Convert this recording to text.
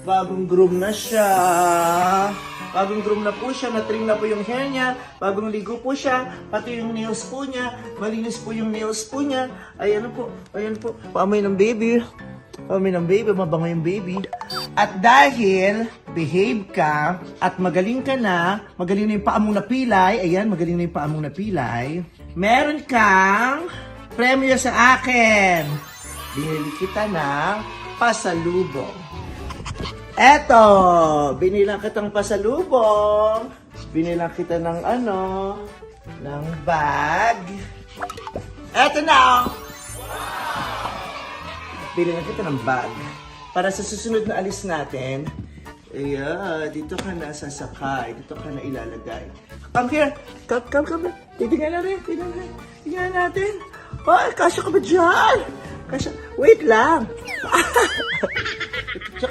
Bagong groom na siya. Bagong groom na po siya, na-trim na po yung hair niya, bagong ligo po siya, pati yung nails po niya, malinis po yung nails po niya. Ayan po, paamoy ng baby. Paamoy ng baby, mabango yung baby. At dahil behave ka at magaling ka na, magaling na yung paamong napilay, ayan, magaling na yung paamong napilay, meron kang premyo sa akin. Binili kita ng pasalubong. Eto, binilang kitang pasalubong. Binilang kita ng ng bag. Eto na. Binilang kita ng bag. Para sa susunod na alis natin, ayan, dito ka na sasakay. Dito ka na ilalagay. Come here. Come. Titingnan natin. Tingnan natin. Ay, kasya ka ba dyan? Kasya. Wait lang.